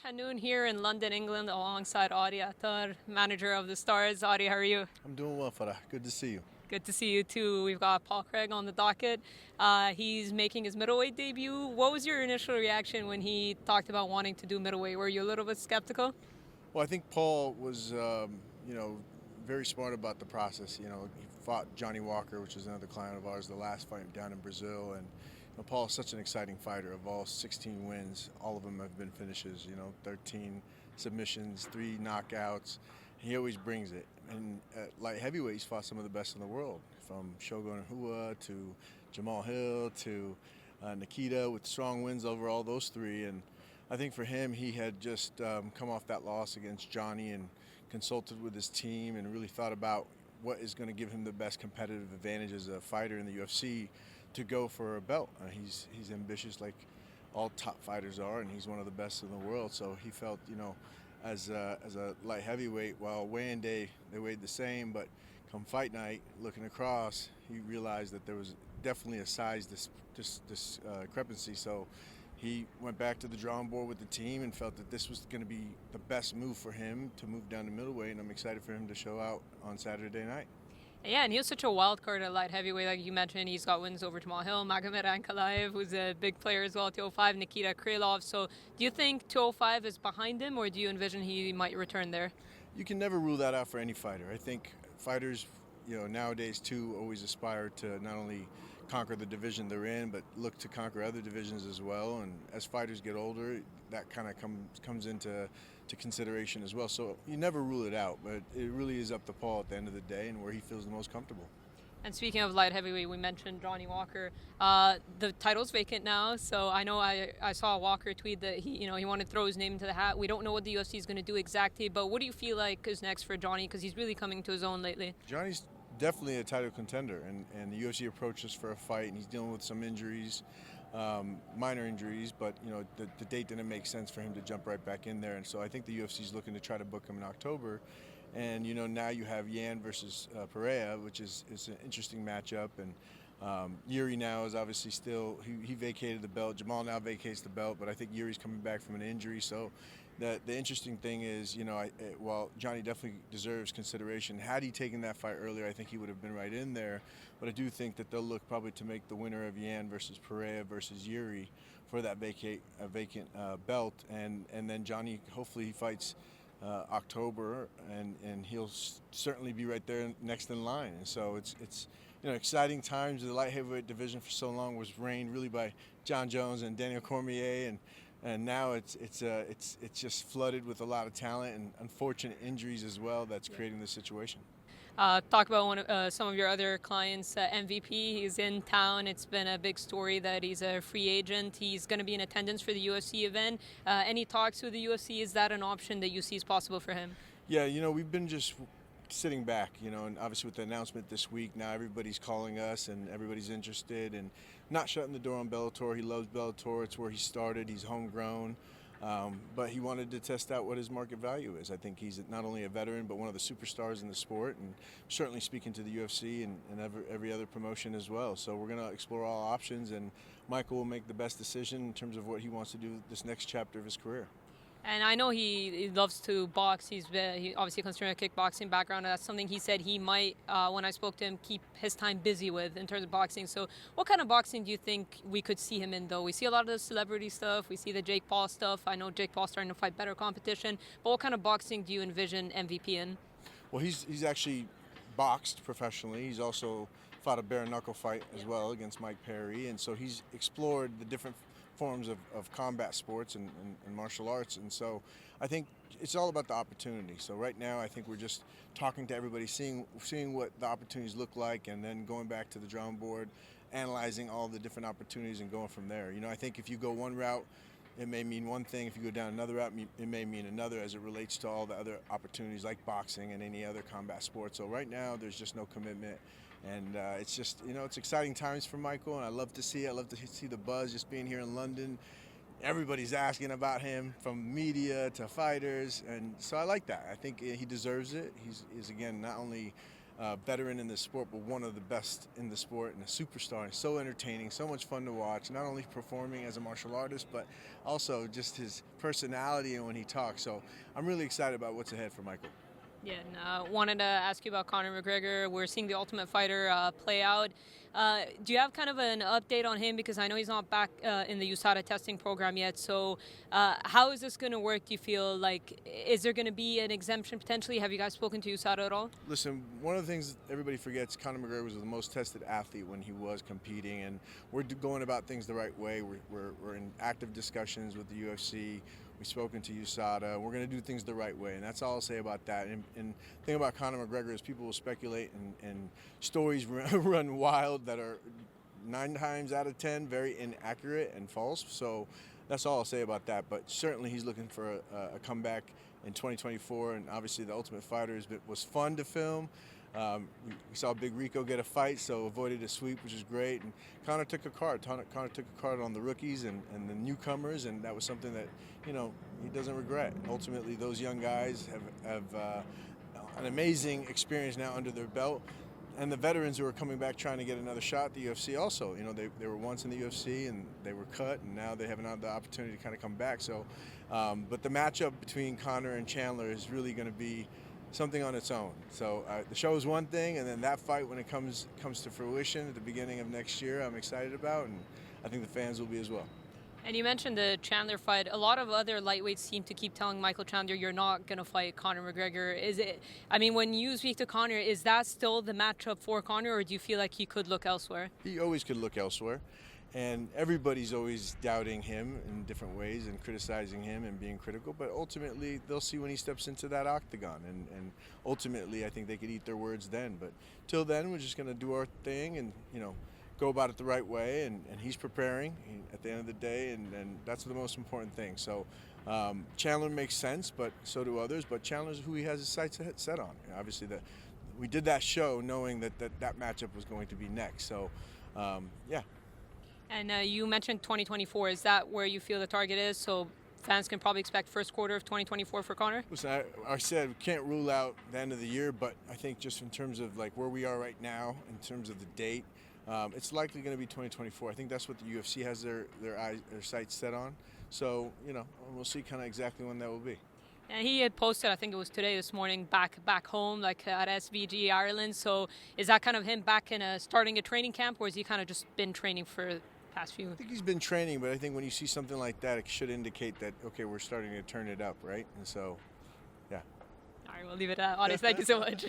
Hannoun here in London, England, alongside Audie Attar, manager of the Stars. Audie, how are you? I'm doing well, Farah. Good to see you. Good to see you too. We've got Paul Craig on the docket. He's making his middleweight debut. What was your initial reaction when he talked about wanting to do middleweight? Were you a little bit skeptical? Well, I think Paul was, very smart about the process. He fought Johnny Walker, which is another client of ours, the last fight down in Brazil. And Paul is such an exciting fighter. Of all 16 wins, all of them have been finishes. 13 submissions, 3 knockouts. He always brings it. And at light heavyweight, he's fought some of the best in the world, from Shogun Rua to Jamal Hill to Nikita, with strong wins over all those 3. And I think for him, he had just come off that loss against Johnny and consulted with his team and really thought about what is going to give him the best competitive advantage as a fighter in the UFC to go for a belt. He's ambitious like all top fighters are, and he's one of the best in the world. So he felt, as a light heavyweight, while weigh-in day they weighed the same, but come fight night, looking across, he realized that there was definitely a size discrepancy. So he went back to the drawing board with the team and felt that this was going to be the best move for him to move down to middleweight, and I'm excited for him to show out on Saturday night. Yeah, and he was such a wild card at light heavyweight, like you mentioned. He's got wins over Jamal Hill, Magomed Ankalaev, who's a big player as well, 205, Nikita Krylov. So do you think 205 is behind him, or do you envision he might return there? You can never rule that out for any fighter. I think fighters, nowadays too, always aspire to not only conquer the division they're in, but look to conquer other divisions as well. And as fighters get older, that kind of comes into consideration as well. So you never rule it out, but it really is up to Paul at the end of the day and where he feels the most comfortable. And speaking of light heavyweight, we mentioned Johnny Walker. The title's vacant now, so I know I saw Walker tweet that he wanted to throw his name into the hat. We don't know what the UFC is going to do exactly, but what do you feel like is next for Johnny? Because he's really coming to his own lately. Johnny's definitely a title contender, and the UFC approached us for a fight, and he's dealing with some injuries, minor injuries, but the date didn't make sense for him to jump right back in there, and so I think the UFC is looking to try to book him in October. And now you have Yan versus Pereira, which is an interesting matchup, and Yuri now is obviously still he vacated the belt. Jamal now vacates the belt, but I think Yuri's coming back from an injury, so the interesting thing is, while Johnny definitely deserves consideration, had he taken that fight earlier, I think he would have been right in there. But I do think that they'll look probably to make the winner of Yan versus Pereira versus Yuri for that vacant belt, and then Johnny, hopefully he fights October, and he'll certainly be right there next in line. And so it's exciting times. The light heavyweight division for so long was reigned really by John Jones and Daniel Cormier, and now it's just flooded with a lot of talent and unfortunate injuries as well. That's creating this situation. Talk about some of your other clients, MVP. He's in town. It's been a big story that he's a free agent. He's going to be in attendance for the UFC event. Any talks with the UFC? Is that an option that you see is possible for him? Yeah, we've been just sitting back, and obviously with the announcement this week, now everybody's calling us and everybody's interested, and not shutting the door on Bellator. He loves Bellator. It's where he started. He's homegrown. But he wanted to test out what his market value is. I think he's not only a veteran, but one of the superstars in the sport, and certainly speaking to the UFC and every other promotion as well. So we're going to explore all options, and Michael will make the best decision in terms of what he wants to do this next chapter of his career. And I know he loves to box. He obviously comes from a kickboxing background, and that's something he said he might, when I spoke to him, keep his time busy with in terms of boxing. So what kind of boxing do you think we could see him in, though? We see a lot of the celebrity stuff. We see the Jake Paul stuff. I know Jake Paul's starting to fight better competition. But what kind of boxing do you envision MVP in? Well, he's actually boxed professionally. He's also fought a bare knuckle fight as well against Mike Perry, and so he's explored the different forms of combat sports and martial arts, and so I think it's all about the opportunity. So right now I think we're just talking to everybody, seeing what the opportunities look like, and then going back to the drawing board, analyzing all the different opportunities and going from there. I think if you go one route, it may mean one thing. If you go down another route, it may mean another, as it relates to all the other opportunities like boxing and any other combat sport. So right now there's just no commitment. And it's just, it's exciting times for Michael, and I love to see the buzz just being here in London. Everybody's asking about him, from media to fighters, and so I like that. I think he deserves it. He's again, not only veteran in the sport, but one of the best in the sport and a superstar. And so entertaining, so much fun to watch, not only performing as a martial artist, but also just his personality and when he talks. So I'm really excited about what's ahead for Michael. Yeah, and wanted to ask you about Conor McGregor. We're seeing the Ultimate Fighter play out. Do you have kind of an update on him? Because I know he's not back in the USADA testing program yet. So how is this going to work, do you feel? Like, is there going to be an exemption potentially? Have you guys spoken to USADA at all? Listen, one of the things everybody forgets, Conor McGregor was the most tested athlete when he was competing, and we're going about things the right way. We're in active discussions with the UFC. We've spoken to USADA. We're going to do things the right way, and that's all I'll say about that. And the thing about Conor McGregor is people will speculate and stories run wild that are 9 times out of 10 very inaccurate and false. So that's all I'll say about that. But certainly he's looking for a comeback in 2024, and obviously the Ultimate Fighter was fun to film. We saw Big Rico get a fight, so avoided a sweep, which is great. And Conor took a card. Conor took a card on the rookies and the newcomers, and that was something that, you know, he doesn't regret. Ultimately, those young guys have an amazing experience now under their belt. And the veterans who are coming back trying to get another shot at the UFC also, you know, they were once in the UFC and they were cut, and now they have another opportunity to kind of come back. So, but the matchup between Conor and Chandler is really going to be something on its own. So the show is one thing, and then that fight, when it comes to fruition at the beginning of next year, I'm excited about, and I think the fans will be as well. And you mentioned the Chandler fight. A lot of other lightweights seem to keep telling Michael Chandler, you're not going to fight Conor McGregor. Is it? I mean, when you speak to Conor, is that still the matchup for Conor, or do you feel like he could look elsewhere? He always could look elsewhere. And everybody's always doubting him in different ways and criticizing him and being critical. But ultimately, they'll see when he steps into that octagon. And ultimately, I think they could eat their words then. But till then, we're just going to do our thing and, you know, go about it the right way. And he's preparing at the end of the day, and that's the most important thing. So Chandler makes sense, but so do others. But Chandler's who he has his sights set on. Obviously, we did that show knowing that matchup was going to be next. So, yeah. And you mentioned 2024. Is that where you feel the target is? So fans can probably expect first quarter of 2024 for Conor? Listen, I said we can't rule out the end of the year, but I think just in terms of like where we are right now, in terms of the date, it's likely going to be 2024. I think that's what the UFC has their sights set on. So, you know, we'll see kind of exactly when that will be. And he had posted, I think it was today, this morning, back home, like at SVG Ireland. So is that kind of him back in starting a training camp, or has he kind of just been training for past few? I think he's been training, but I think when you see something like that, it should indicate that, okay, we're starting to turn it up, right? And so, yeah. All right, we'll leave it at that. Audie, thank you so much.